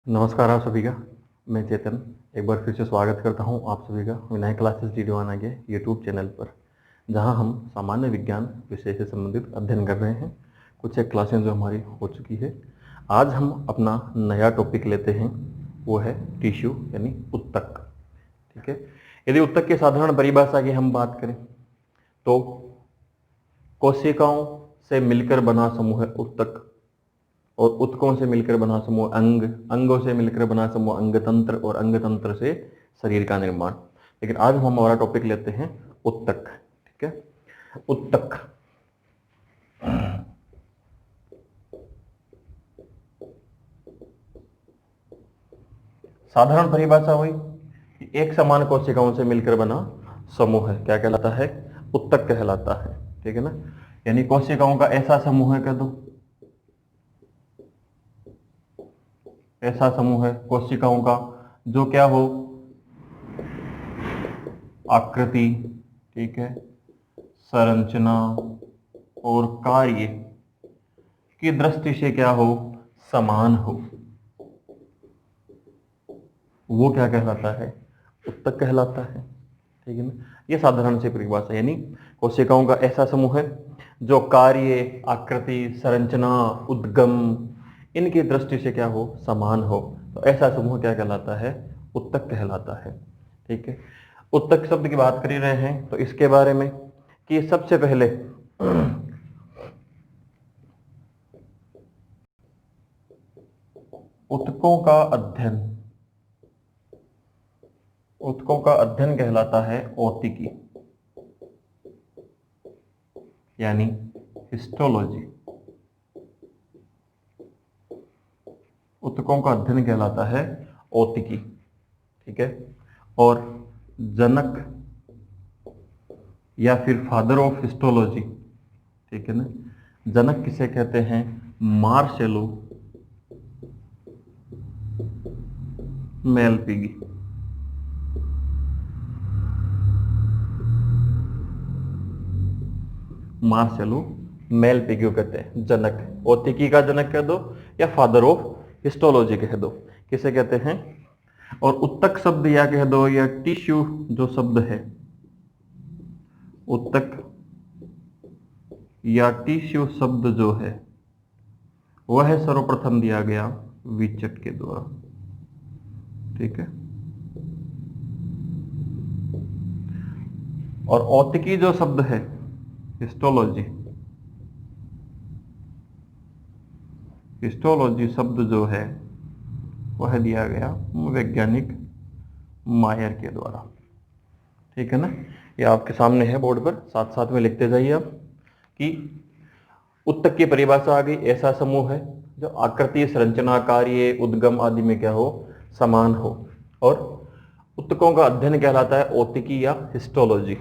नमस्कार आप सभी का। मैं चेतन एक बार फिर से स्वागत करता हूं आप सभी का विनायक क्लासेस डी1 के यूट्यूब चैनल पर, जहां हम सामान्य विज्ञान विषय से संबंधित अध्ययन कर रहे हैं। कुछ एक क्लासें जो हमारी हो चुकी है। आज हम अपना नया टॉपिक लेते हैं, वो है टिश्यू यानी उत्तक। ठीक है, यदि उत्तक की साधारण परिभाषा की हम बात करें तो कोशिकाओं से मिलकर बना समूह है उत्तक, और उत्तकों से मिलकर बना समूह अंग, अंगों से मिलकर बना समूह अंगतंत्र, और अंगतंत्र से शरीर का निर्माण। लेकिन आज हम हमारा टॉपिक लेते हैं उत्तक। ठीक है, उत्तक साधारण परिभाषा हुई कि एक समान कोशिकाओं से मिलकर बना समूह है, क्या कहलाता है? उत्तक कहलाता है। ठीक है ना, यानी कोशिकाओं का ऐसा समूह है, कह दो ऐसा समूह है कोशिकाओं का जो क्या हो, आकृति, ठीक है, संरचना और कार्य की दृष्टि से क्या हो, समान हो, वो क्या कहलाता है? उत्तक कहलाता है। ठीक है ना, ये साधारण सी परिभाषा, यानी कोशिकाओं का ऐसा समूह है जो कार्य, आकृति, संरचना, उद्गम इनकी दृष्टि से क्या हो, समान हो, तो ऐसा समूह क्या कहलाता है? उत्तक कहलाता है। ठीक है, उत्तक शब्द की बात कर ही रहे हैं तो इसके बारे में कि सबसे पहले उत्तकों का अध्ययन, उत्तकों का अध्ययन कहलाता है औतिकी, यानी हिस्टोलॉजी। उत्तकों का अध्ययन कहलाता है औतिकी। ठीक है, और जनक या फिर फादर ऑफ हिस्टोलॉजी, ठीक है ना, जनक किसे कहते हैं? Marcelo Malpighi. मार्सेलो मेलपिगी को कहते हैं जनक, औतिकी का जनक कह दो या फादर ऑफ हिस्टोलॉजी कह दो, किसे कहते हैं? और उत्तक शब्द या कह दो या टिश्यू जो शब्द है, उत्तक या टिश्यू शब्द जो है वह सर्वप्रथम दिया गया विचट के द्वारा। ठीक है, और औतिकी जो शब्द है, हिस्टोलॉजी, हिस्टोलॉजी शब्द जो है वह दिया गया वैज्ञानिक मायर के द्वारा। ठीक है ना, ये आपके सामने है बोर्ड पर, साथ साथ में लिखते जाइए आप कि उत्तक की परिभाषा आ गई, ऐसा समूह है जो आकृति, संरचना, कार्य, उद्गम आदि में क्या हो, समान हो, और उत्तकों का अध्ययन कहलाता है औतिकी या हिस्टोलॉजी।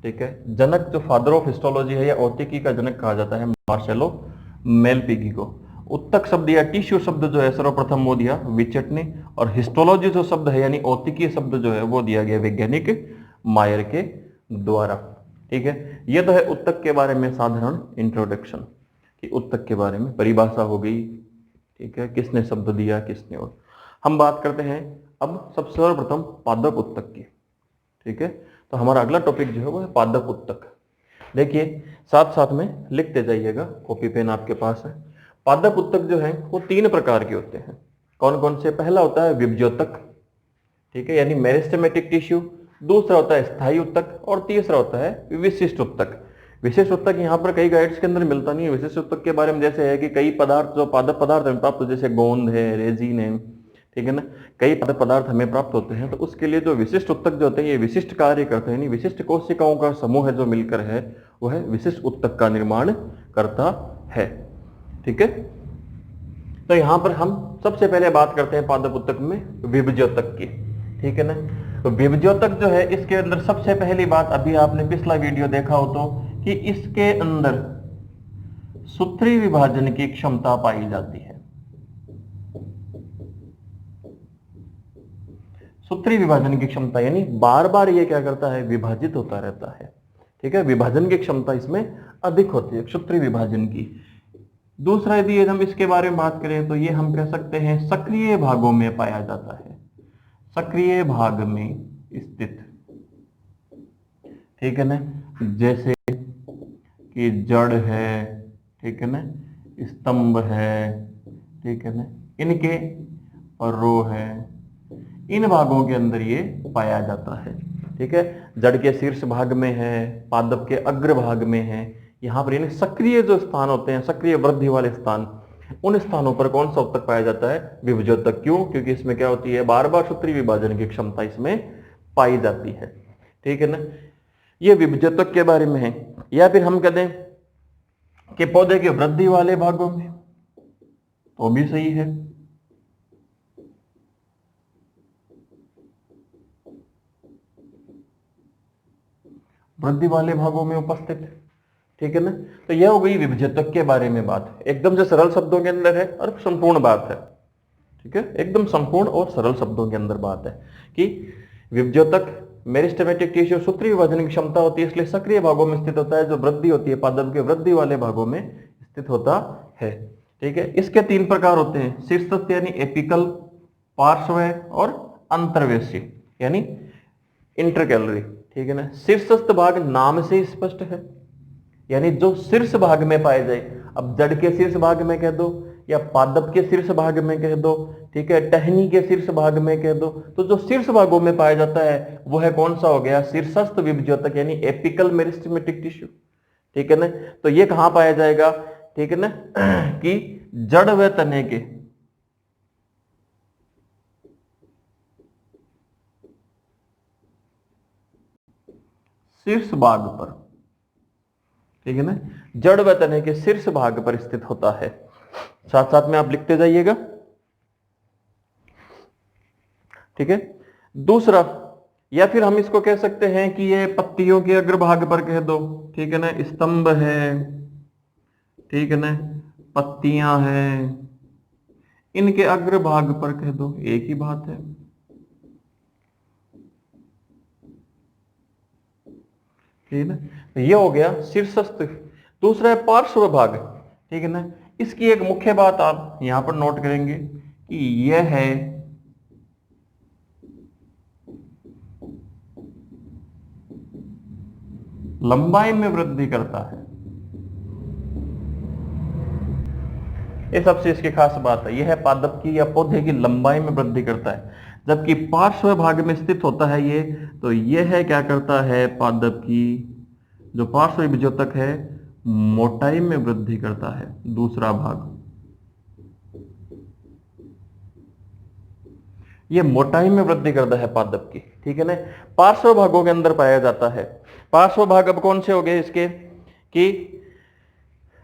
ठीक है, जनक जो फादर ऑफ हिस्टोलॉजी है या औतिकी का जनक कहा जाता है मार्सेलो मेलपिगी को। उत्तक शब्द या टिश्यू शब्द जो है सर्वप्रथम वो दिया विचट ने, और हिस्टोलॉजी जो शब्द है यानी औतिकी शब्द जो है वो दिया गया वैज्ञानिक मायर के द्वारा। ठीक है, ये तो है उत्तक के बारे में साधारण इंट्रोडक्शन कि उत्तक के बारे में परिभाषा हो गई। ठीक है, किसने शब्द दिया, किसने, और हम बात करते हैं अब सबसे सर्वप्रथम पादप उत्तक की। ठीक है, तो हमारा अगला टॉपिक जो है वो है पादप उत्तक। देखिए साथ साथ में लिखते जाइएगा, कॉपी पेन आपके पास है। पादप उत्तक जो है वो 3 प्रकार के होते हैं। कौन कौन से? पहला होता है विभज्योतक, ठीक है, यानी मेरिस्टेमेटिक टिश्यू। दूसरा होता है स्थायी उत्तक, और तीसरा होता है विशिष्ट उत्तक। विशिष्ट उत्तक यहाँ पर कई गाइड्स के अंदर मिलता नहीं है। विशिष्ट उत्तक के बारे में जैसे है कि कई पदार्थ जो पादप पदार्थ में प्राप्त, जैसे गोंद है, रेजिन है, ठीक है ना, कई पादप पदार्थ हमें प्राप्त होते हैं, तो उसके लिए जो विशिष्ट उत्तक जो होते हैं ये विशिष्ट कार्य करते हैं, विशिष्ट कोशिकाओं का समूह है जो मिलकर है वह विशिष्ट उत्तक का निर्माण करता है। ठीक है, तो यहां पर हम सबसे पहले बात करते हैं पादप उत्तक में विभज्योतक की। ठीक है ना, तो विभज्योतक जो है इसके अंदर सबसे पहली बात, अभी आपने पिछला वीडियो देखा हो तो, कि इसके अंदर सूत्री विभाजन की क्षमता पाई जाती है। सूत्री विभाजन की क्षमता, यानी बार बार ये क्या करता है, विभाजित होता रहता है। ठीक है, विभाजन की क्षमता इसमें अधिक होती है सूत्री विभाजन की। दूसरा यदि हम इसके बारे में बात करें तो ये हम कह सकते हैं सक्रिय भागों में पाया जाता है, सक्रिय भाग में स्थित, ठीक है ना, जैसे कि जड़ है, ठीक है ना, स्तंभ है, ठीक है ना, इनके और रो है, इन भागों के अंदर ये पाया जाता है, ठीक है। जड़ के शीर्ष भाग में है, पादप के अग्र भाग में है, यहां पर यानी सक्रिय जो स्थान होते हैं, सक्रिय वृद्धि वाले स्थान, उन स्थानों पर कौन सा उत्तक पाया जाता है? विभजोतक। क्यों? क्योंकि इसमें क्या होती है, बार बार सूत्री विभाजन की क्षमता इसमें पाई जाती है, ठीक है ना। ये विभजोतक के बारे में है। या फिर हम कह दें कि पौधे के वृद्धि वाले भागों में, तो भी सही है। वृद्धि वाले भागों में उपस्थित, ठीक है ना। तो यह हो गई विभजोतक के बारे में बात, एकदम से सरल शब्दों के अंदर है और संपूर्ण बात है, ठीक है, एकदम संपूर्ण और सरल शब्दों के अंदर बात है कि विभजोतक मेरिस्टेमेटिक टिश्यू सूत्री विभाजन की क्षमता होती है, इसलिए सक्रिय भागों में स्थित होता है। जो वृद्धि होती है पादप के वृद्धि वाले भागों में स्थित होता है, ठीक है। इसके 3 प्रकार होते हैं, शीर्षस्थ यानी एपिकल, पार्श्व और अंतर्वेशी यानी इंटरकैलरी, ठीक है ना। शीर्षस्थ भाग नाम से स्पष्ट है, यानी जो शीर्ष भाग में पाए जाए। अब जड़ के शीर्ष भाग में कह दो या पादप के शीर्ष भाग में कह दो, ठीक है, टहनी के शीर्ष भाग में कह दो, तो जो शीर्ष भागों में पाया जाता है वो है कौन सा हो गया? शीर्षस्थ विभजोतक यानी एपिकल मेरिस्टेमेटिक टिश्यू, ठीक है ना। तो ये कहां पाया जाएगा, ठीक है ना, कि जड़ व तने के शीर्ष भाग पर, ठीक है ना, जड़ व तने के शीर्ष भाग पर स्थित होता है। साथ साथ में आप लिखते जाइएगा, ठीक है। दूसरा, या फिर हम इसको कह सकते हैं कि ये पत्तियों के अग्रभाग पर कह दो, ठीक है ना, स्तंभ है, ठीक है ना, पत्तियां हैं, इनके अग्रभाग पर कह दो, एक ही बात है, ठीक है ना। तो ये हो गया शीर्षस्थ। दूसरा है पार्श्व भाग, ठीक है ना। इसकी एक मुख्य बात आप यहां पर नोट करेंगे कि यह है लंबाई में वृद्धि करता है, ये सबसे इसकी खास बात है। यह है पादप की या पौधे की लंबाई में वृद्धि करता है, जबकि पार्श्व भाग में स्थित होता है ये, तो यह है क्या करता है, पादप की जो पार्श्व विभजोतक है मोटाई में वृद्धि करता है। दूसरा भाग ये मोटाई में वृद्धि करता है पादप की, ठीक है ना। पार्श्व भागों के अंदर पाया जाता है। पार्श्व भाग अब कौन से हो गए इसके, कि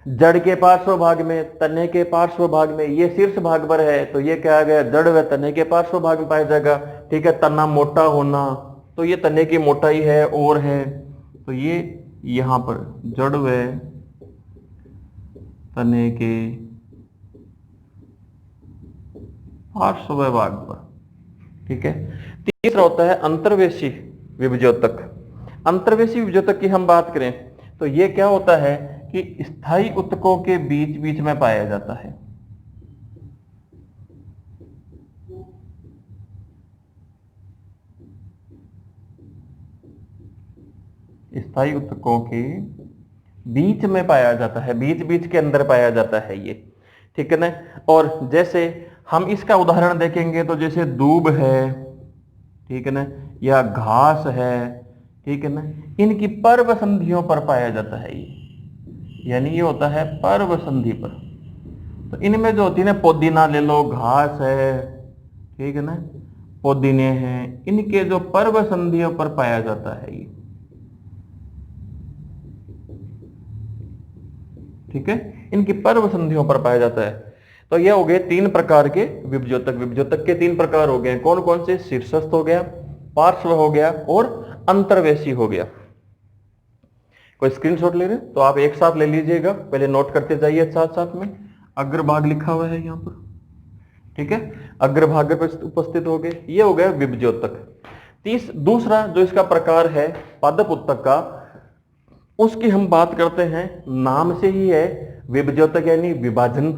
जड़ के पार्श्व भाग में, तने के पार्श्व भाग में, ये शीर्ष भाग पर है तो ये क्या आ गया, जड़ व तने के पार्श्व भाग में पाया जाएगा, ठीक है। तना मोटा होना, तो ये तने की मोटाई है और है, तो ये यहां पर जड़ व तने के पार्श्व भाग पर, ठीक है। तीसरा होता है अंतर्वेशी विभजोतक। अंतर्वेशी विभजोतक की हम बात करें तो ये क्या होता है कि स्थायी उत्तकों के बीच बीच में पाया जाता है। स्थायी उत्तकों के बीच में पाया जाता है, बीच बीच के अंदर पाया जाता है ये, ठीक है ना। और जैसे हम इसका उदाहरण देखेंगे तो जैसे दूब है, ठीक है ना, या घास है, ठीक है ना, इनकी पर्व संधियों पर पाया जाता है ये, यानी ये होता है पर्व संधि पर। तो इनमें जो होती है ना, पुदीना ले लो, घास है, ठीक है ना, पुदीने हैं, इनके जो पर्व संधियों पर पाया जाता है ये, ठीक है, इनकी पर्व संधियों पर पाया जाता है। तो ये हो गए 3 प्रकार के विभजोतक। विभजोतक के 3 प्रकार हो गए, कौन कौन से? शीर्षस्थ हो गया, पार्श्व हो गया और अंतर्वेशी हो गया। कोई स्क्रीनशॉट ले रहे तो आप एक साथ ले लीजिएगा, पहले नोट करते जाइए साथ साथ में। अग्रभाग लिखा हुआ है यहां पर, ठीक है, अग्रभाग पर उपस्थित हो गए, ये हो गया विभजोतक। दूसरा जो इसका प्रकार है पादप उत्तक का, उसकी हम बात करते हैं, नाम से ही है विभज्योतक यानी विभाजन,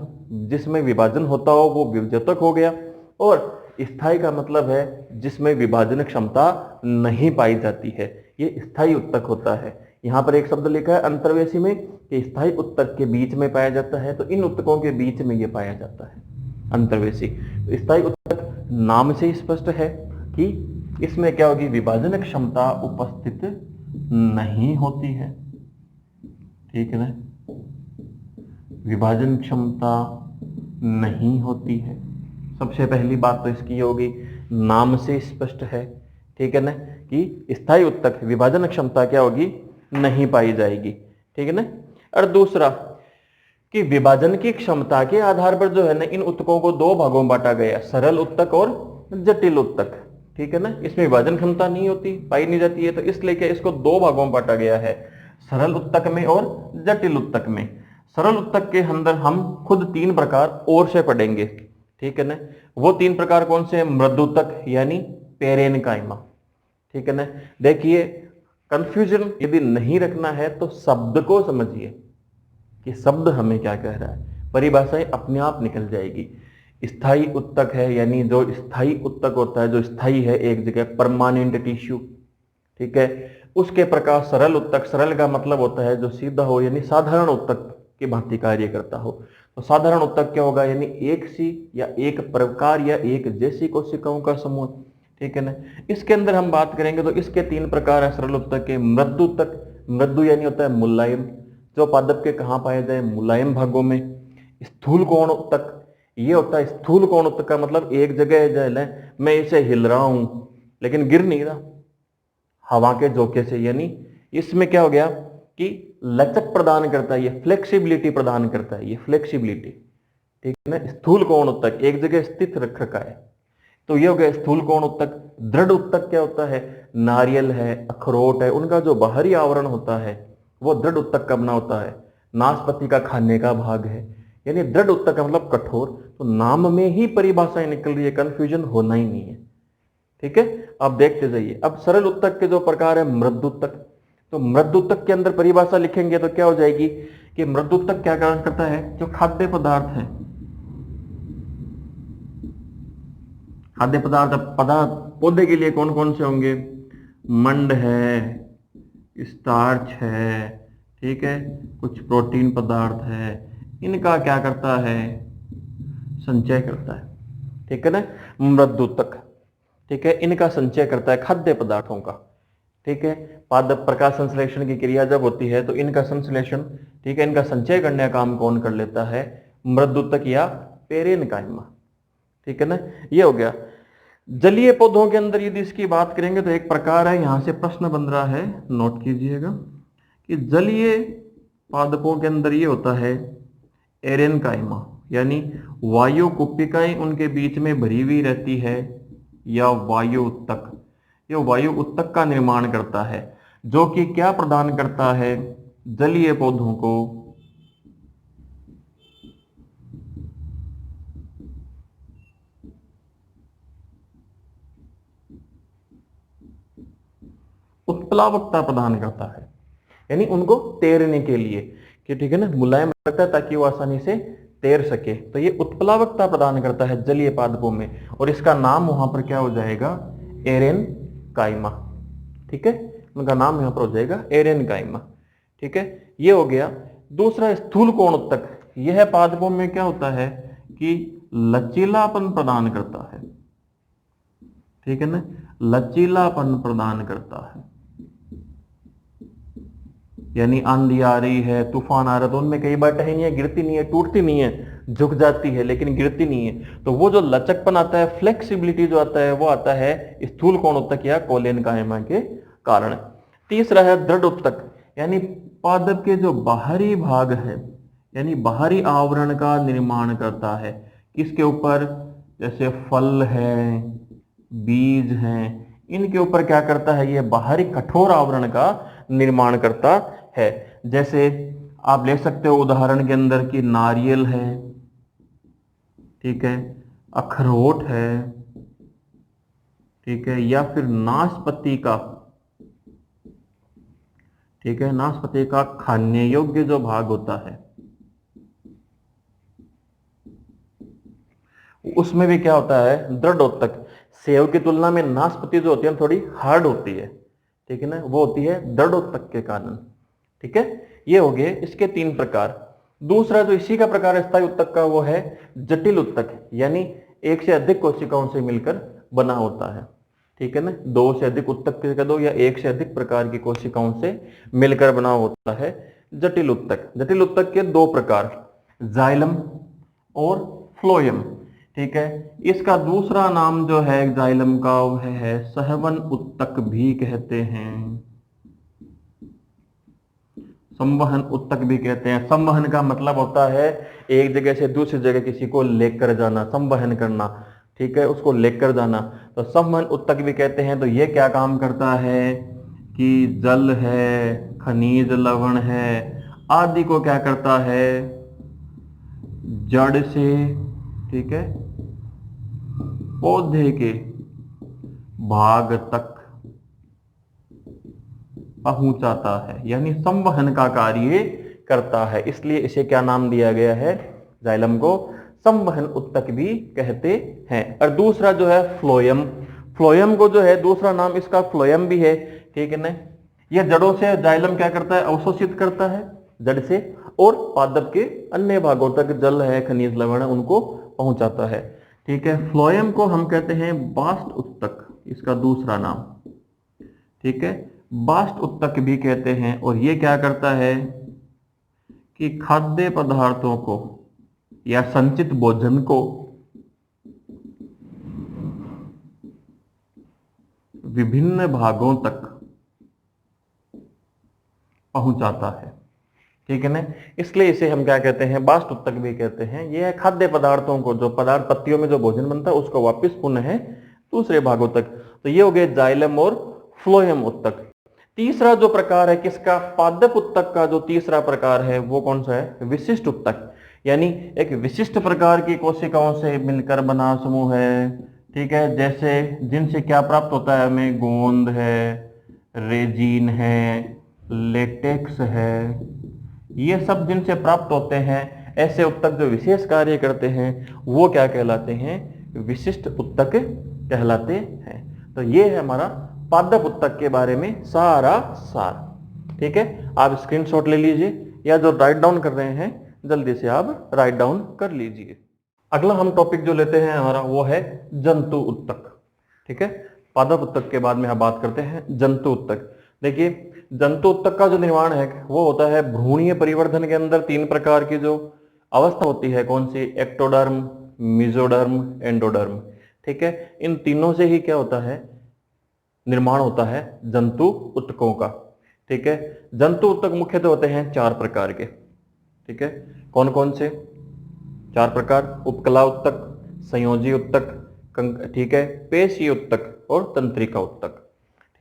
जिसमें विभाजन होता हो वो विभज्योतक हो गया। और स्थायी का मतलब है जिसमें विभाजन क्षमता नहीं पाई जाती है, ये स्थायी उत्तक होता है। यहाँ पर एक शब्द लिखा है अंतर्वेशी में कि स्थायी उत्तक के बीच में पाया जाता है, तो इन उत्तकों के बीच में ये पाया जाता है अंतर्वेशी। तो स्थायी उत्तक नाम से स्पष्ट है कि इसमें क्या होगी, विभाजन क्षमता उपस्थित नहीं होती है, ठीक है ना, विभाजन क्षमता नहीं होती है। सबसे पहली बात तो इसकी होगी, नाम से स्पष्ट है, ठीक है ना, कि स्थायी उत्तक विभाजन क्षमता क्या होगी, नहीं पाई जाएगी, ठीक है ना। और दूसरा कि विभाजन की क्षमता के आधार पर जो है ना, इन उत्तकों को दो भागों में बांटा गया, सरल उत्तक और जटिल उत्तक, ठीक है ना। इसमें विभाजन क्षमता नहीं होती, पाई नहीं जाती है, तो इसलिए क्या इसको दो भागों में बांटा गया है, सरल उत्तक में और जटिल उत्तक में। सरल उत्तक के अंदर हम खुद तीन प्रकार और से पढ़ेंगे, ठीक है ना। वो तीन प्रकार कौन से हैं, मृदुतक यानी पेरेनकाइमा, ठीक है ना। देखिए कंफ्यूजन यदि नहीं रखना है तो शब्द को समझिए कि शब्द हमें क्या कह रहा है, परिभाषाएं अपने आप निकल जाएगी। स्थायी उत्तक है यानी जो स्थायी उत्तक होता है, जो स्थायी है एक जगह, परमानेंट टिश्यू, ठीक है। उसके प्रकार सरल उत्तक, सरल का मतलब होता है जो सीधा हो, यानी साधारण उत्तक की भांति कार्य करता हो। तो साधारण उत्तक क्या होगा, यानी एक सी या एक प्रकार या एक जैसी कोशिकाओं का समूह, ठीक है ना। इसके अंदर हम बात करेंगे तो इसके तीन प्रकार है सरल उत्तक के। मृदु उत्तक, मृदु यानी होता है मुलायम, जो पादप के कहाँ पाए जाए, मुलायम भागों में। स्थूल कोण उत्तक, ये होता है स्थूल कोण उत्तक का मतलब एक जगह जो है मैं इसे हिल रहा हूं लेकिन गिर नहीं रहा हवा के झोंके से, यानी इसमें क्या हो गया कि लचक प्रदान करता है, ये फ्लेक्सिबिलिटी प्रदान करता है, ये फ्लेक्सिबिलिटी, ठीक है ना। स्थूल कोण उत्तक एक जगह स्थित रख रखा है, तो ये हो गया स्थूल कोण उत्तक। दृढ़ उत्तक क्या होता है, नारियल है, अखरोट है, उनका जो बाहरी आवरण होता है वो दृढ़ उत्तक का बना होता है। नाशपाती का खाने का भाग है, यानी दृढ़ उत्तक का मतलब कठोर। तो नाम में ही परिभाषाएं निकल रही है, कंफ्यूजन होना ही नहीं है, ठीक है। आप देखते जाइए। अब सरल उत्तक के जो प्रकार है, मृदुत्तक, तो मृदुत्तक के अंदर परिभाषा लिखेंगे तो क्या हो जाएगी कि मृदुत्तक क्या कारण करता है, जो खाद्य पदार्थ है, खाद्य पदार्थ पौधे के लिए कौन कौन से होंगे, मंड है, स्टार्च है, ठीक है, कुछ प्रोटीन पदार्थ है, इनका क्या करता है, संचय करता है, ठीक है ना, मृदुत्तक, ठीक है, इनका संचय करता है खाद्य पदार्थों का, ठीक है। पादप प्रकाश संश्लेषण की क्रिया जब होती है तो इनका संश्लेषण, ठीक है, इनका संचय करने का काम कौन कर लेता है, मृदुत्तक या पेरेनकाइमा, ठीक है ना। ये हो गया। जलीय पौधों के अंदर यदि इसकी बात करेंगे तो एक प्रकार है, यहां से प्रश्न बन रहा है, नोट कीजिएगा कि जलीय पादपों के अंदर ये होता है एरेनकाइमा, यानी वायु कुपिकाएं उनके बीच में भरी हुई रहती है, या वायु उत्तक, ये वायु उत्तक का निर्माण करता है, जो कि क्या प्रदान करता है, जलीय पौधों को उत्प्लावकता प्रदान करता है, यानी उनको तैरने के लिए, कि ठीक है ना, मुलायम रखता है ताकि वो आसानी से तैर सके। तो ये उत्प्लावकता प्रदान करता है जलीय पादपों में, और इसका नाम वहां पर क्या हो जाएगा, एरेनकाइमा, ठीक है, उनका नाम यहां पर हो जाएगा एरेनकाइमा, ठीक है। ये हो गया। दूसरा स्थूल कोण उत्तक, यह पादपों में क्या होता है कि लचीलापन प्रदान करता है, ठीक है ना, लचीलापन प्रदान करता है, यानी आंधी आ रही है, तूफान आ रहा है तो उनमें कई बार टहनी है, गिरती नहीं है, टूटती नहीं है, झुक जाती है लेकिन गिरती नहीं है। तो वो जो लचकपन आता है, फ्लेक्सिबिलिटी जो आता है, वो आता है स्थूल कोण उत्तक या कोलेनकाइमा के कारण। तीसरा है दृढ़ उत्तक, यानी पादप के जो बाहरी भाग है, यानी बाहरी आवरण का निर्माण करता है, किसके ऊपर, जैसे फल है, बीज हैं, इनके ऊपर क्या करता है, ये बाहरी कठोर आवरण का निर्माण करता है। जैसे आप ले सकते हो उदाहरण के अंदर कि नारियल है, ठीक है, अखरोट है, ठीक है, या फिर नाशपाती का, ठीक है, नाशपाती का खाने योग्य जो भाग होता है, उसमें भी क्या होता है, दृढ़ोत्तक। सेव की तुलना में नाशपाती जो होती है थोड़ी हार्ड होती है, ठीक है ना, वो होती है दृढ़ोत्तक के कारण। ठीक है, ये हो गए इसके 3 प्रकार। दूसरा जो इसी का प्रकार है स्थायी उत्तक का, वो है जटिल उत्तक, यानी एक से अधिक कोशिकाओं से मिलकर बना होता है। ठीक है ना, 2 से अधिक उत्तक कह दो या एक से अधिक प्रकार की कोशिकाओं से मिलकर बना होता है जटिल उत्तक। जटिल उत्तक के 2 प्रकार, जाइलम और फ्लोएम। ठीक है, इसका दूसरा नाम जो है जाइलम का वह है सहवन उत्तक भी कहते हैं, संवहन उत्तक भी कहते हैं। संवहन का मतलब होता है एक जगह से दूसरी जगह किसी को लेकर जाना, संवहन करना। ठीक है, उसको लेकर जाना, तो संवहन उत्तक भी कहते हैं। तो ये क्या काम करता है कि जल है, खनिज लवण है आदि को क्या करता है, जड़ से, ठीक है, पौधे के भाग तक पहुंचाता है, यानी संवहन का कार्य करता है। इसलिए इसे क्या नाम दिया गया है, जाइलम को संवहन उत्तक भी कहते हैं। और दूसरा जो है फ्लोएम, फ्लोएम को जो है दूसरा नाम इसका फ्लोएम भी है। ठीक है ना, यह जड़ों से जाइलम क्या करता है, अवशोषित करता है जड़ से, और पादप के अन्य भागों तक जल है, खनिज लवण है, उनको पहुंचाता है। ठीक है, फ्लोएम को हम कहते हैं बास्ट उत्तक, इसका दूसरा नाम। ठीक है, बास्ट उत्तक भी कहते हैं। और ये क्या करता है कि खाद्य पदार्थों को या संचित भोजन को विभिन्न भागों तक पहुंचाता है। ठीक है ना, इसलिए इसे हम क्या कहते हैं, बास्ट उत्तक भी कहते हैं। यह है खाद्य पदार्थों को, जो पदार्थ पत्तियों में जो भोजन बनता है उसको वापस पुनः दूसरे भागों तक। तो ये हो गए जाइलम और फ्लोएम उत्तक। तीसरा जो प्रकार है किसका, पादप उत्तक का जो तीसरा प्रकार है वो कौन सा है, विशिष्ट उत्तक, यानी एक विशिष्ट प्रकार की कोशिकाओं से मिलकर बना समूह है। ठीक है, जैसे जिनसे क्या प्राप्त होता है हमें, गोंद है, रेजिन है, लेटेक्स है, ये सब जिनसे प्राप्त होते हैं, ऐसे उत्तक जो विशेष कार्य करते हैं वो क्या कहलाते हैं, विशिष्ट उत्तक कहलाते हैं। तो ये है हमारा पादप उत्तक के बारे में सारा सार। ठीक है, आप स्क्रीनशॉट ले लीजिए या जो राइट डाउन कर रहे हैं जल्दी से आप राइट डाउन कर लीजिए। अगला हम टॉपिक जो लेते हैं हमारा वो है जंतु उत्तक। ठीक है, पादप उत्तक के बाद में हम बात करते हैं जंतु उत्तक। देखिए, जंतु उत्तक का जो निर्माण है वो होता है भ्रूणीय परिवर्धन के अंदर 3 प्रकार की जो अवस्था होती है, कौन सी, एक्टोडर्म, मेसोडर्म, एंडोडर्म। ठीक है, इन तीनों से ही क्या होता है, निर्माण होता है जंतु उत्तकों का। ठीक है, जंतु उत्तक मुख्यतः होते हैं 4 प्रकार के। ठीक है, कौन कौन से 4 प्रकार, उपकला उत्तक, संयोजी उत्तक, ठीक है, पेशीय उत्तक और तंत्रिका उत्तक।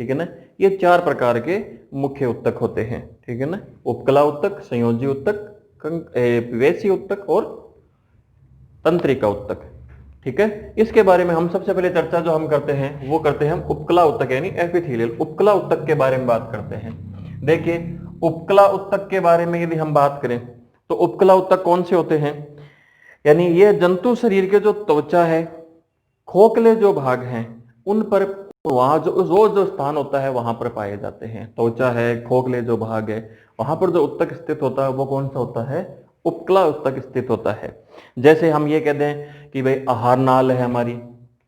ठीक है ना, ये 4 प्रकार के मुख्य उत्तक होते हैं। ठीक है ना, उपकला उत्तक, संयोजी उत्तक, पेशीय उत्तक और तंत्रिका उत्तक। ठीक है, इसके बारे में हम सबसे पहले चर्चा जो हम करते हैं वो करते हैं हम उपकला उत्तक यानी एपिथेलियल उपकला उत्तक के बारे में बात करते हैं। देखिए, उपकला उत्तक के बारे में यदि हम बात करें तो उपकला उत्तक कौन से होते हैं, यानी ये जंतु शरीर के जो त्वचा है, खोखले जो भाग हैं उन पर, वहां जो स्थान होता है वहां पर पाए जाते हैं। त्वचा है, खोखले जो भाग है, वहां पर जो उत्तक स्थित होता है वो कौन सा होता है, उपकला उत्तक स्थित होता है। जैसे हम ये कह दें कि भाई आहार नाल है हमारी,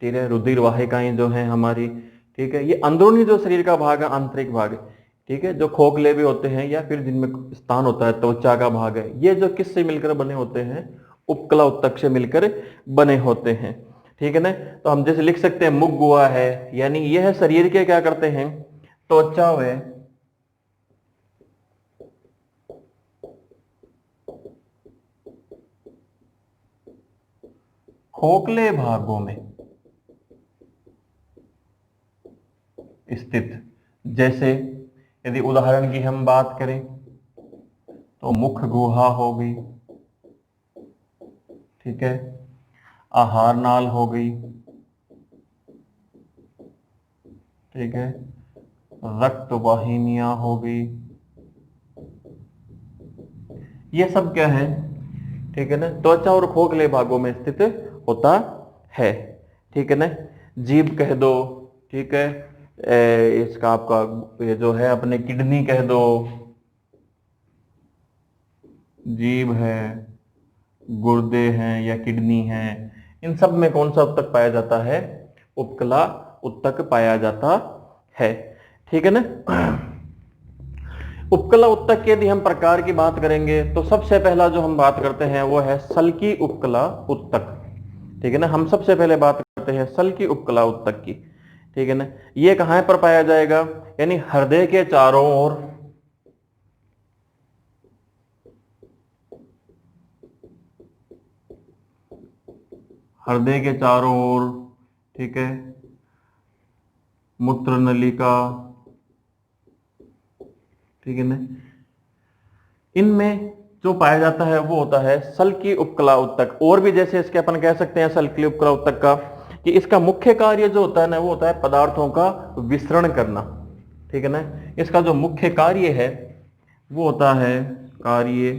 ठीक है, रुधिर वाहिकाएं जो हैं हमारी, ठीक है, ये अंदरूनी जो शरीर का भाग है, आंतरिक भाग है, ठीक है, जो खोखले भी होते हैं या फिर जिनमें स्थान होता है त्वचा का भाग है, ये जो किससे मिलकर बने होते हैं, उपकला उत्तक से मिलकर बने होते हैं। ठीक है ना, तो हम जैसे लिख सकते हैं मुख गुहा है, यानी यह शरीर के क्या करते हैं, त्वचा व खोखले भागों में स्थित। जैसे यदि उदाहरण की हम बात करें तो मुख गुहा हो गई, ठीक है, आहार नाल हो गई, ठीक है, रक्त वाहिनियां हो गई, ये सब क्या है, ठीक है ना, त्वचा और खोखले भागों में स्थित होता है, ठीक है ना। जीभ कह दो, ठीक है, इसका आपका ये जो है अपने किडनी कह दो, जीभ है, गुर्दे हैं या किडनी है, इन सब में कौन सा उत्तक पाया जाता है? उपकला उत्तक पाया जाता है, ठीक है ना। उपकला उत्तक के यदि हम प्रकार की बात करेंगे तो सबसे पहला जो हम बात करते हैं वो है सल्की उपकला उत्तक, ठीक है ना। हम सबसे पहले बात करते हैं सल्की उपकला उत्तक की, ठीक है ना। ये कहां पर पाया जाएगा? यानी हृदय के चारों ओर, हृदय के चारों ओर, ठीक है, मूत्र नलिका, ठीक है ना, इनमें जो पाया जाता है वो होता है सल्की उपकला उत्तक। और भी जैसे इसके अपन कह सकते हैं सल्की उपकला उत्तक का कि इसका मुख्य कार्य जो होता है ना वो होता है पदार्थों का विसरण करना, ठीक है ना। इसका जो मुख्य कार्य है वो होता है कार्य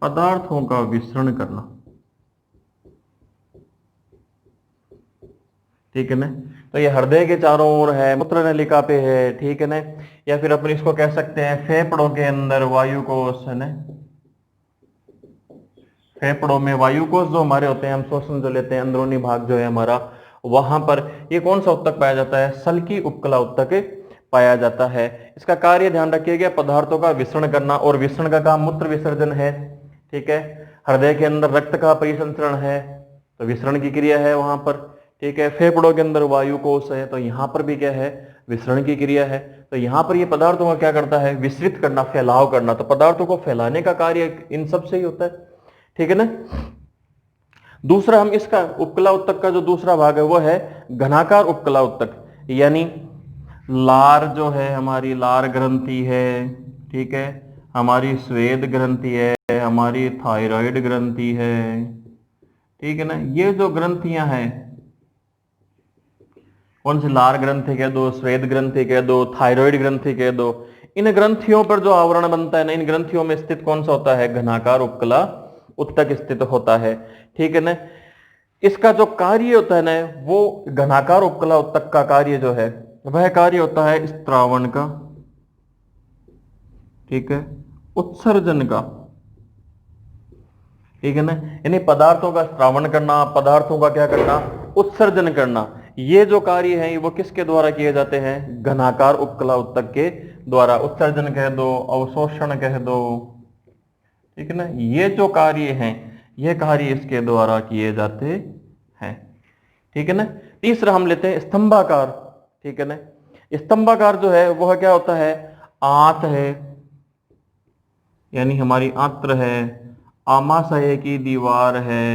पदार्थों का विसरण करना, ठीक है ना। तो ये हृदय के चारों ओर है, मूत्र नलिका पे है, ठीक है ना। या फिर अपन इसको कह सकते हैं फेफड़ों के अंदर वायु कोष है ना, फेफड़ों में वायु कोष जो हमारे होते हैं, हम श्वसन जो लेते हैं, अंदरूनी भाग जो है हमारा, वहां पर ये कौन सा उत्तक पाया जाता है? सल्की उपकला उत्तक पाया जाता है। इसका कार्य ध्यान रखिएगा, पदार्थों का विसरण करना, और विसरण का काम मूत्र विसर्जन है, ठीक है। हृदय के अंदर रक्त का परिसंचरण है तो विसरण की क्रिया है वहां पर, ठीक है। फेफड़ों के अंदर वायु कोष है तो यहां पर भी क्या है? विसरण की क्रिया है। तो यहां पर ये पदार्थों का क्या करता है? विसरित करना, फैलाव करना। तो पदार्थों को फैलाने का कार्य इन सब से ही होता है, ठीक है ना। दूसरा हम इसका उपकला उत्तक का जो दूसरा भाग है वो है घनाकार उपकला उत्तक, यानी लार जो है हमारी लार ग्रंथि है, ठीक है, हमारी स्वेद ग्रंथि है, हमारी थायराइड ग्रंथि है, ठीक है ना। ये जो ग्रंथियां हैं, कौन सी? लार ग्रंथि कह दो, स्वेद ग्रंथि कह दो, थायराइड ग्रंथि कह दो, इन ग्रंथियों पर जो आवरण बनता है ना, इन ग्रंथियों में स्थित कौन सा होता है? घनाकार उपकला उत्तक स्थित होता है, ठीक है ना। इसका जो कार्य होता है ना, वो घनाकार उपकला उत्तक का कार्य जो है वह कार्य होता है स्त्रावण का, ठीक है, उत्सर्जन का, ठीक है ना। यानी पदार्थों का स्त्रावण करना, पदार्थों का क्या करना? उत्सर्जन करना। ये जो कार्य है वो किसके द्वारा किए जाते हैं? घनाकार उपकला उत्तक के द्वारा। उत्सर्जन कह दो, अवशोषण कह दो, ठीक है ना। ये जो कार्य हैं ये कार्य इसके द्वारा किए जाते हैं, ठीक है ना। तीसरा हम लेते हैं स्तंभाकार, ठीक है ना। स्तंभाकार जो है वह क्या होता है? आंत है, यानी हमारी आंत्र है, आमाशय की दीवार है,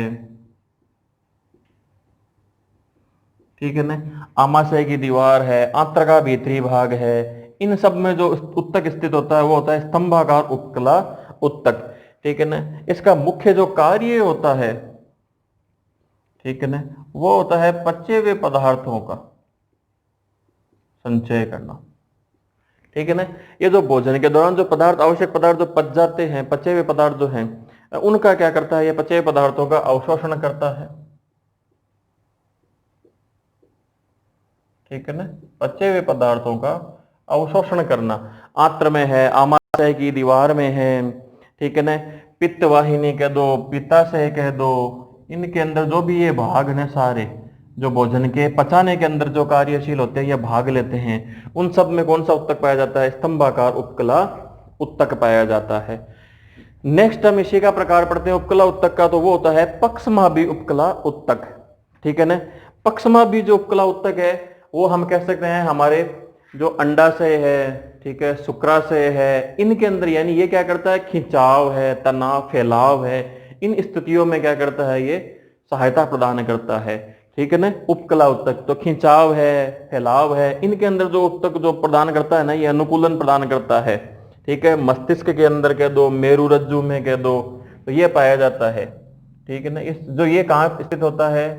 ठीक है ना, आमाशय की दीवार है, आंत्र का भीतरी भाग है। इन सब में जो उत्तक स्थित होता है वो होता है स्तंभाकार उपकला उत्तक, ठीक है ना। इसका मुख्य जो कार्य होता है, ठीक है ना, वो होता है पचे हुए पदार्थों का संचय करना, ठीक है ना। ये जो भोजन के दौरान जो पदार्थ, आवश्यक पदार्थ जो पच जाते हैं, पचे हुए पदार्थ जो हैं, उनका क्या करता है? ये पचे हुए पदार्थों का अवशोषण करता है, ठीक है ना। पचे हुए पदार्थों का अवशोषण करना आंत्र में है, आमाशय की दीवार में है, ठीक है ना। पित्त वाहिनी कह दो, पित्ताशय कह दो, इनके अंदर जो भी ये भाग हैं सारे, जो भोजन के पचाने के अंदर जो कार्यशील होते हैं या भाग लेते हैं, उन सब में कौन सा उत्तक पाया जाता है? स्तंभाकार उपकला उत्तक पाया जाता है। नेक्स्ट हम इसी का प्रकार पढ़ते हैं उपकला उत्तक का, तो वो होता है पक्षमाभी उपकला उत्तक, ठीक है ना। पक्षमाभी जो उपकला उत्तक है वो हम कह सकते हैं हमारे जो अंडाशय है, ठीक है, शुक्राशय है, इनके अंदर, यानी ये क्या करता है? खिंचाव है, तनाव, फैलाव है, इन स्थितियों में क्या करता है? ये सहायता प्रदान करता है, ठीक है ना। उपकला उत्तक तो खिंचाव है, फैलाव है, इनके अंदर जो उत्तक जो प्रदान करता है ना, ये अनुकूलन प्रदान करता है, ठीक है। मस्तिष्क के अंदर कह दो, मेरु रज्जु में कह दो, तो ये पाया जाता है, ठीक है ना। इस जो ये कहाँ स्थित होता है?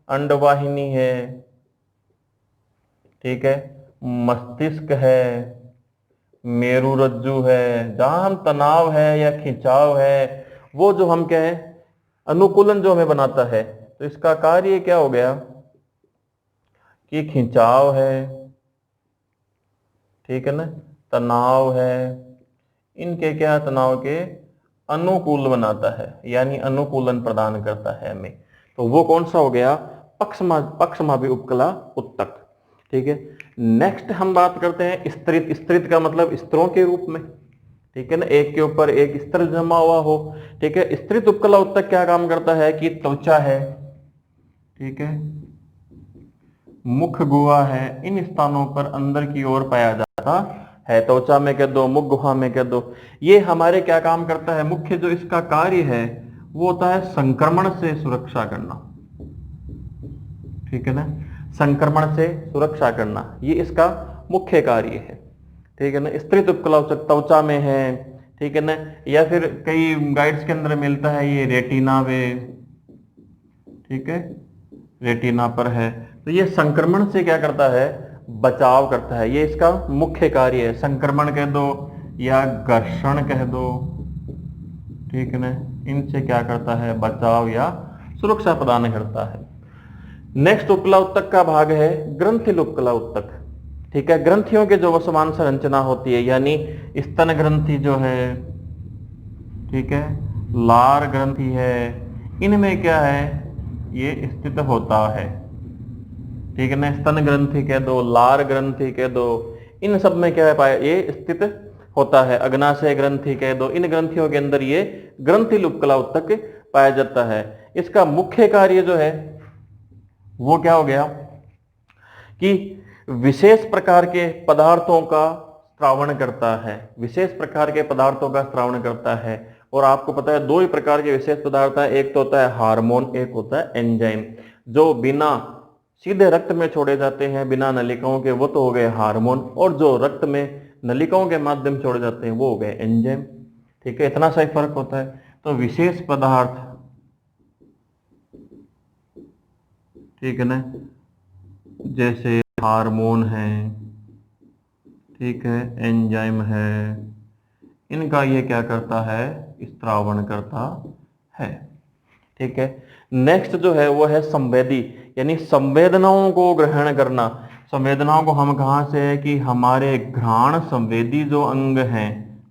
अंडवाहिनी है, ठीक है, मस्तिष्क है, मेरु रज्जु है, जहां हम तनाव है या खिंचाव है, वो जो हम क्या है? अनुकूलन जो हमें बनाता है, तो इसका कार्य क्या हो गया कि खिंचाव है, ठीक है ना, तनाव है, इनके क्या, तनाव के अनुकूल बनाता है, यानी अनुकूलन प्रदान करता है हमें। तो वो कौन सा हो गया, पक्षमापी उपकला उत्तक। ठीक है, नेक्स्ट हम बात करते हैं स्तरित। स्तरित का मतलब स्तरों के रूप में, ठीक है ना, एक के ऊपर एक स्तर जमा हुआ हो। ठीक है, स्तरित उपकला उत्तक क्या काम करता है कि त्वचा है, ठीक है, मुख गुहा है, इन स्थानों पर अंदर की ओर पाया जाता है। त्वचा में कह दो, मुख गुहा में कह दो, ये हमारे क्या काम करता है, मुख्य जो इसका कार्य है वो होता है संक्रमण से सुरक्षा करना। ठीक है ना, संक्रमण से सुरक्षा करना, ये इसका मुख्य कार्य है। ठीक है ना, स्तरित उपकला त्वचा में है, ठीक है ना, या फिर कई गाइड्स के अंदर मिलता है ये रेटिना में, ठीक है, रेटिना पर है। तो ये संक्रमण से क्या करता है, बचाव करता है, ये इसका मुख्य कार्य है। संक्रमण कह दो या घर्षण कह दो, ठीक है ना, इनसे क्या करता है, बचाव या सुरक्षा प्रदान करता है। नेक्स्ट उपकला उत्तक का भाग है ग्रंथिल उपकला उत्तक। ठीक है, ग्रंथियों के जो वसमान संरचना होती है, यानी स्तन ग्रंथि जो है, ठीक है, लार ग्रंथि है, इनमें क्या है, ये स्थित होता है। ठीक है ना, स्तन ग्रंथि कह दो, लार ग्रंथि कह दो, इन सब में क्या है पाया, ये स्थित होता है। अग्नाशय ग्रंथि कह दो, इन ग्रंथियों के अंदर ये ग्रंथिल उपकला उत्तक पाया जाता है। इसका मुख्य कार्य जो है वो क्या हो गया कि विशेष प्रकार के पदार्थों का स्त्रावण करता है, विशेष प्रकार के पदार्थों का स्त्रावण करता है। और आपको पता है दो ही प्रकार के विशेष पदार्थ है, एक तो होता है हार्मोन, एक होता है एंजाइम। जो बिना सीधे रक्त में छोड़े जाते हैं बिना नलिकाओं के, वो तो हो गए हार्मोन, और जो रक्त में नलिकाओं के माध्यम छोड़े जाते हैं वो हो गए एंजाइम। ठीक है, इतना सा ही फर्क होता है। तो विशेष पदार्थ, ठीक है ना, जैसे हार्मोन है, ठीक है, एंजाइम है, इनका ये क्या करता है, स्त्रावण करता है। ठीक है, नेक्स्ट जो है वो है संवेदी, यानी संवेदनाओं को ग्रहण करना। संवेदनाओं को हम कहां से है कि हमारे घ्राण संवेदी जो अंग है,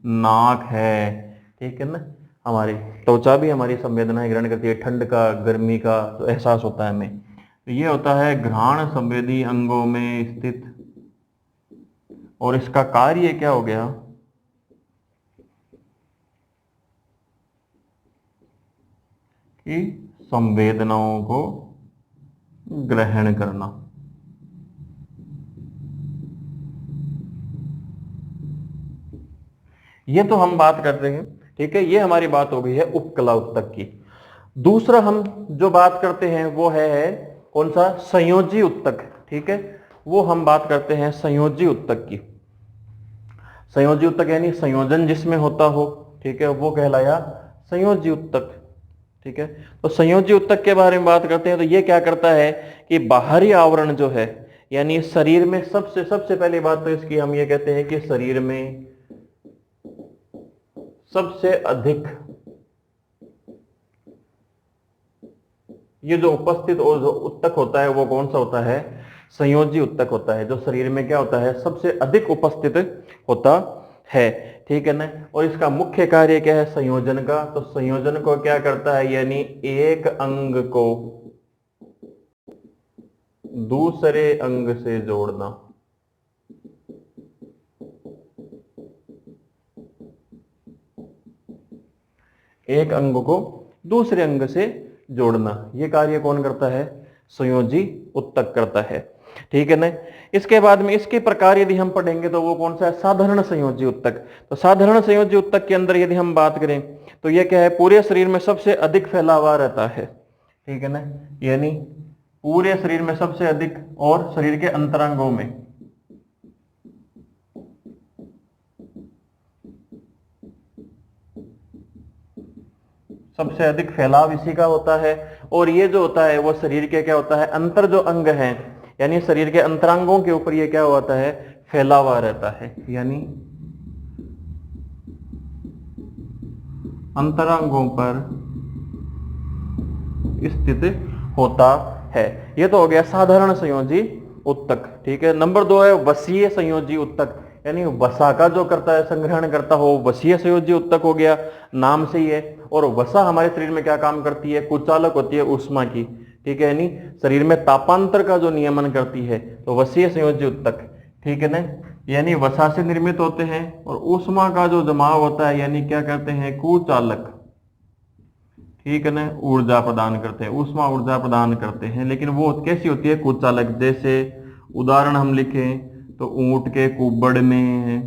नाक है, ठीक है ना, हमारी त्वचा भी हमारी संवेदनाएं ग्रहण करती है, ठंड का, गर्मी का तो एहसास होता है हमें। तो ये होता है घ्राण संवेदी अंगों में स्थित, और इसका कार्य क्या हो गया कि संवेदनाओं को ग्रहण करना। ये तो हम बात कर रहे हैं, ठीक है, ये हमारी बात हो गई है उपकला उत्तक की। दूसरा हम जो बात करते हैं वो है कौन सा, संयोजी उत्तक। ठीक है, वो हम बात करते हैं संयोजी उत्तक की। संयोजी उत्तक यानी संयोजन जिसमें होता हो, ठीक है, वो कहलाया संयोजी उत्तक। ठीक है, तो संयोजी उत्तक के बारे में बात करते हैं। तो ये क्या करता है कि बाहरी आवरण जो है, यानी शरीर में सबसे पहली बात तो इसकी हम ये कहते हैं कि शरीर में सबसे अधिक ये जो उपस्थित और जो उत्तक होता है वो कौन सा होता है, संयोजी उत्तक होता है, जो शरीर में क्या होता है, सबसे अधिक उपस्थित होता है। ठीक है ना, और इसका मुख्य कार्य क्या है, संयोजन का। तो संयोजन को क्या करता है, यानी एक अंग को दूसरे अंग से जोड़ना। एक अंग को दूसरे अंग से जोड़ना, ये कार्य कौन करता है, संयोजी उत्तक करता है। ठीक है ना, इसके बाद में इसके प्रकार यदि हम पढ़ेंगे तो वो कौन सा है, साधारण संयोजी उत्तक। तो साधारण संयोजी उत्तक के अंदर यदि हम बात करें तो ये क्या है, पूरे शरीर में सबसे अधिक फैला हुआ रहता है। ठीक है ना, यानी पूरे शरीर में सबसे अधिक, और शरीर के अंतरंगों में सबसे अधिक फैलाव इसी का होता है। और ये जो होता है वो शरीर के क्या होता है, अंतर जो अंग हैं, यानी शरीर के अंतरांगों के ऊपर ये क्या होता है, फैला हुआ रहता है। यानी अंतरांगों पर स्थित होता है। ये तो हो गया साधारण संयोजी उत्तक। ठीक है, नंबर 2 है वसीय संयोजी उत्तक, यानी वसा का जो करता है संग्रहण करता हो, वसीय संयोजी उत्तक हो गया, नाम से ही है। और वसा हमारे शरीर में क्या काम करती है, कुचालक होती है ऊष्मा की। ठीक है, यानी शरीर में तापांतर का जो नियमन करती है, तो वसीय संयोजी उत्तक। ठीक है ना, यानी वसा से निर्मित होते हैं और ऊष्मा का जो जमाव होता है, यानी क्या कहते हैं, कुचालक। ठीक है ना, ऊर्जा प्रदान करते हैं, ऊष्मा ऊर्जा प्रदान करते हैं, लेकिन वो कैसी होती है, कुचालक। जैसे उदाहरण हम लिखें तो ऊंट के कुबड़ में।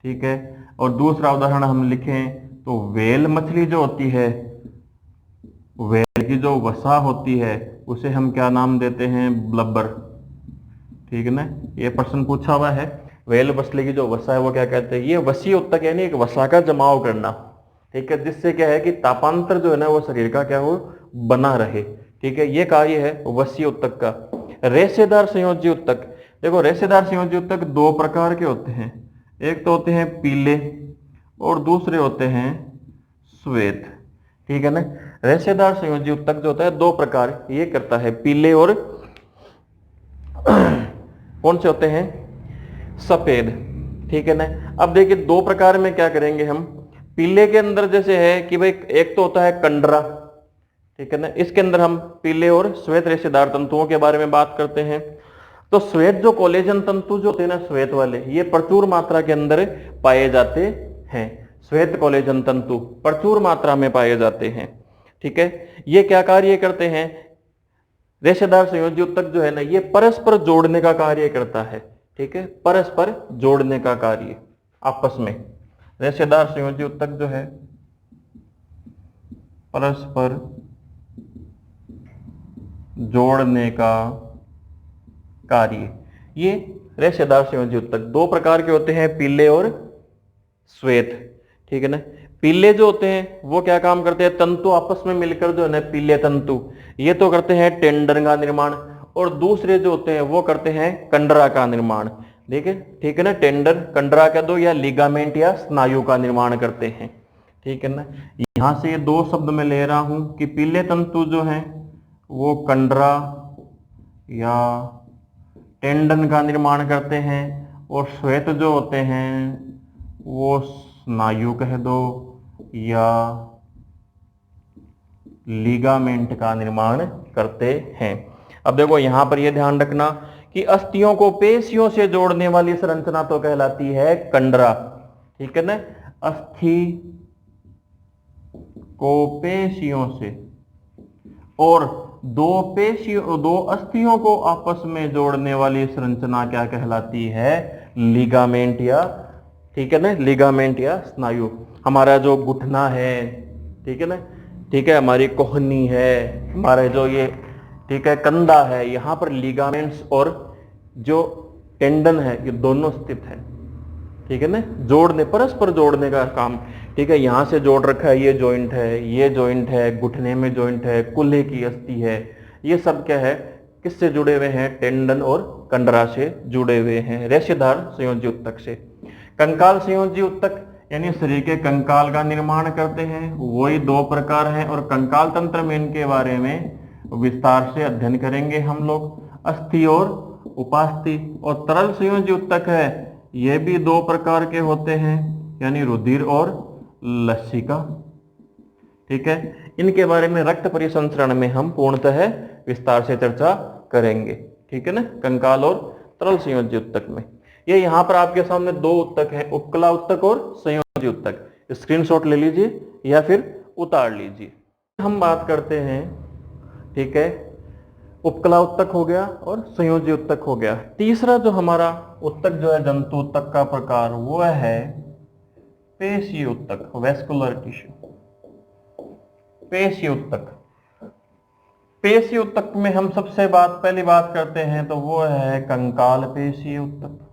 ठीक है, और दूसरा उदाहरण हम लिखें तो व्हेल मछली जो होती है, व्हेल की जो वसा होती है उसे हम क्या नाम देते हैं, ब्लबर। ठीक है ना, ये प्रश्न पूछा हुआ है, व्हेल मछली की जो वसा है वो क्या कहते हैं, ये वसीय उत्तक, यानी एक वसा का जमाव करना। ठीक है, जिससे क्या है कि तापांतर जो है ना वो शरीर का क्या हो, बना रहे। ठीक है, ये कार्य है वसीय उत्तक का। रेशेदार संयोजी उत्तक, देखो रेशेदार संयोजी उत्तक दो प्रकार के होते हैं, एक तो होते हैं पीले और दूसरे होते हैं श्वेत। ठीक है ना, रेशेदार संयोजी उत्तक जो होता है दो प्रकार ये करता है, पीले और कौन से होते हैं, सफेद। ठीक है ना, अब देखिए दो प्रकार में क्या करेंगे हम, पीले के अंदर जैसे है कि भाई एक तो होता है कंडरा। ठीक है ना, इसके अंदर हम पीले और श्वेत रेशेदार तंतुओं के बारे में बात करते हैं। तो श्वेत जो कोलेजन तंतु जो होते हैं ना, श्वेत वाले, ये प्रचुर मात्रा के अंदर पाए जाते हैं। श्वेत कोलेजन तंतु प्रचुर मात्रा में पाए जाते हैं। ठीक है, ये क्या कार्य करते हैं, रेशेदार संयोजी उत्तक जो है ना, ये परस्पर जोड़ने का कार्य करता है। ठीक है, परस्पर जोड़ने का कार्य आपस में, रेशेदार संयोजी उत्तक जो है परस्पर जोड़ने का कार्य। ये रेशेदार संयोजी उत्तक दो प्रकार के होते हैं, पीले और श्वेत। ठीक है ना, पीले जो होते हैं वो क्या काम करते हैं, तंतु आपस में मिलकर जो है ना, पीले तंतु ये तो करते हैं टेंडन का निर्माण, और दूसरे जो होते हैं वो करते हैं कंडरा का निर्माण। ठीक है, ठीक है ना, टेंडन कंडरा का दो, या लिगामेंट या स्नायु का निर्माण करते हैं। ठीक है ना, यहां से ये दो शब्द मैं ले रहा हूं कि पीले तंतु जो हैं वो कंडरा या टेंडन का निर्माण करते हैं, और श्वेत जो होते हैं वो स्नायु कह दो या लिगामेंट का निर्माण करते हैं। अब देखो यहां पर यह ध्यान रखना कि अस्थियों को पेशियों से जोड़ने वाली संरचना तो कहलाती है कंडरा। ठीक है ना, अस्थि को पेशियों से, और दो अस्थियों को आपस में जोड़ने वाली संरचना क्या कहलाती है, लिगामेंट या, ठीक है ना, लिगामेंट या स्नायु। हमारा जो घुटना है, ठीक है ना, ठीक है, हमारी कोहनी है, हमारे जो ये, ठीक है, कंधा है, यहाँ पर लिगामेंट्स और जो टेंडन है ये दोनों स्थित है। ठीक है ना, जोड़ने, परस्पर जोड़ने का काम। ठीक है, यहां से जोड़ रखा है, ये जॉइंट है, ये जॉइंट है, घुटने में जॉइंट है, कूल्हे की अस्थि है, ये सब क्या है, किससे जुड़े हुए हैं, टेंडन और कंडरा से जुड़े हुए हैं, रेशेदार संयोजी उत्तक से। कंकाल संयोजी उत्तक यानी शरीर के कंकाल का निर्माण करते हैं, वही दो प्रकार हैं, और कंकाल तंत्र में इनके बारे में विस्तार से अध्ययन करेंगे हम लोग, अस्थि और उपास्थि। और तरल संयोजी उत्तक है, ये भी दो प्रकार के होते हैं, यानी रुधिर और लसिका। ठीक है, इनके बारे में रक्त परिसंचरण में हम पूर्णतः विस्तार से चर्चा करेंगे। ठीक है ना, कंकाल और तरल संयोजी उत्तक में। ये यहाँ पर आपके सामने दो उत्तक है, उपकला उत्तक और संयोजी उत्तक। स्क्रीनशॉट ले लीजिए या फिर उतार लीजिए। हम बात करते हैं, ठीक है, उपकला उत्तक हो गया और संयोजी उत्तक हो गया। तीसरा जो हमारा उत्तक जो है जंतु उत्तक का प्रकार, वो है पेशीय उत्तक, वेस्कुलर टिश्यू। पेशीय उत्तक, पेशीय उत्तक में हम सबसे पहली बात करते हैं तो वो है कंकाल पेशीय उत्तक।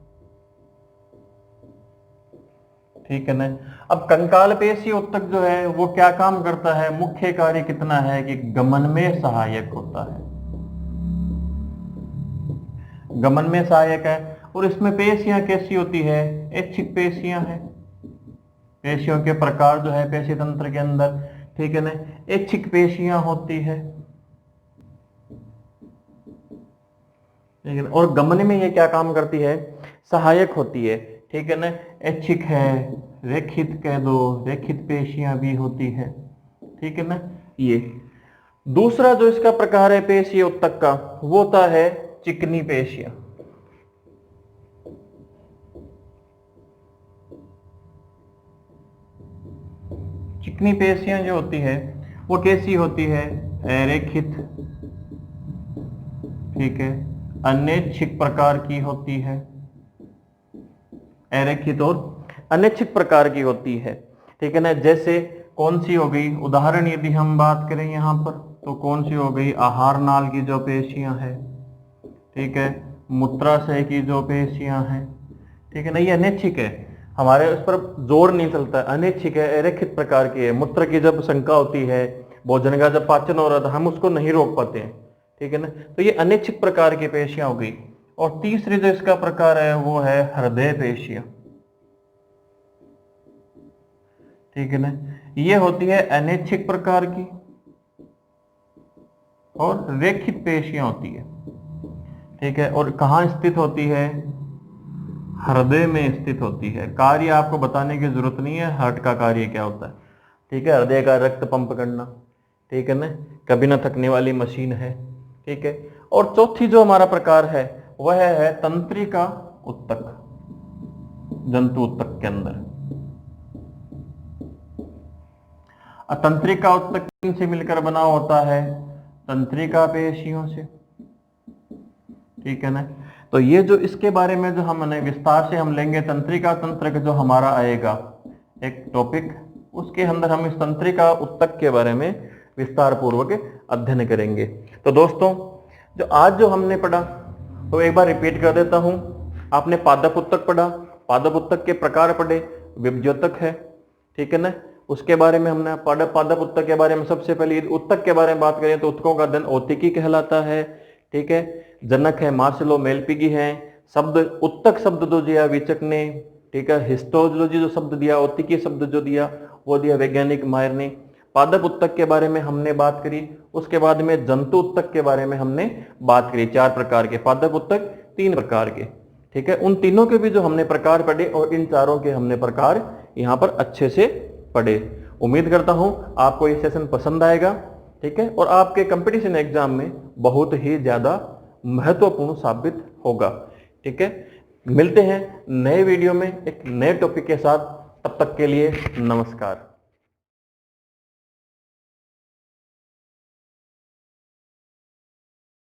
ठीक है ना, अब कंकाल पेशीय उत्तक जो है वो क्या काम करता है, मुख्य कार्य कितना है कि गमन में सहायक होता है, गमन में सहायक है। और इसमें पेशियां कैसी होती है, ऐच्छिक पेशियां हैं, पेशियों के प्रकार जो है पेशी तंत्र के अंदर, ठीक है ना, ऐच्छिक पेशियां होती है। ठीक है ना। और गमन में ये क्या काम करती है, सहायक होती है, ठीक है ना। ऐच्छिक है, रेखित कह दो, रेखित पेशियां भी होती है, ठीक है ना। ये दूसरा जो इसका प्रकार है पेशीय उत्तक का, वो होता है चिकनी पेशियां। चिकनी पेशियां जो होती है वो कैसी होती है, रेखित, ठीक है, अनैच्छिक प्रकार की होती है, अरेखित और अनैच्छिक प्रकार की होती है, ठीक है ना। जैसे कौन सी हो गई, उदाहरण यदि हम बात करें यहां पर, तो कौन सी हो गई, आहार नाल की जो पेशियां है, ठीक है, मूत्राशय की जो पेशियां हैं, ठीक है ना। ये अनैच्छिक है, हमारे उस पर जोर नहीं चलता, अनैच्छिक है, अरेखित प्रकार की है। मूत्र की जब शंका होती है, भोजन का जब पाचन हो रहा था, हम उसको नहीं रोक पाते हैं, ठीक है ना। तो ये अनैच्छिक प्रकार की पेशियां हो गई। और तीसरी जो इसका प्रकार है वो है हृदय पेशियां, ठीक है ना। ये होती है अनैच्छिक प्रकार की और रेखित पेशियां होती है, ठीक है। और कहाँ स्थित होती है, हृदय में स्थित होती है। कार्य आपको बताने की जरूरत नहीं है, हार्ट का कार्य क्या होता है, ठीक है। हृदय का रक्त पंप करना, ठीक है ना, कभी ना थकने वाली मशीन है, ठीक है। और चौथी जो हमारा प्रकार है वह है तंत्रिका उत्तक, जंतु उत्तक के अंदर। तंत्रिका उत्तक से मिलकर बना होता है, तंत्रिका पेशियों से, ठीक है ना। तो ये जो इसके बारे में जो हमने विस्तार से हम लेंगे, तंत्रिका तंत्र जो हमारा आएगा एक टॉपिक, उसके अंदर हम इस तंत्रिका उत्तक के बारे में विस्तार पूर्वक अध्ययन करेंगे। तो दोस्तों जो आज जो हमने पढ़ा, तो एक बार रिपीट कर देता हूं। आपने पादप उत्तक पढ़ा, पादप उत्तक के प्रकार पढ़े, विभज्योतक है, ठीक है ना। उसके बारे में हमने पादप उत्तक के बारे में सबसे पहले उत्तक के बारे में बात करें तो उत्तकों का अध्ययन औतिकी कहलाता है, ठीक है। जनक है मार्सेलो मेलपिगी है। शब्द उत्तक शब्द जो दिया विचक ने, ठीक है। हिस्टोलॉजी जो शब्द दिया, औतिकी शब्द जो दिया वो दिया वैज्ञानिक मायर ने। पादप उत्तक के बारे में हमने बात करी। उसके बाद में जंतु उत्तक के बारे में हमने बात करी, 4 प्रकार के पादप उत्तक, 3 प्रकार के, ठीक है। उन तीनों के भी जो हमने प्रकार पढ़े और इन चारों के हमने प्रकार यहाँ पर अच्छे से पढ़े। उम्मीद करता हूं आपको ये सेशन पसंद आएगा, ठीक है, और आपके कंपटीशन एग्जाम में बहुत ही ज्यादा महत्वपूर्ण साबित होगा, ठीक है। मिलते हैं नए वीडियो में एक नए टॉपिक के साथ, तब तक के लिए नमस्कार।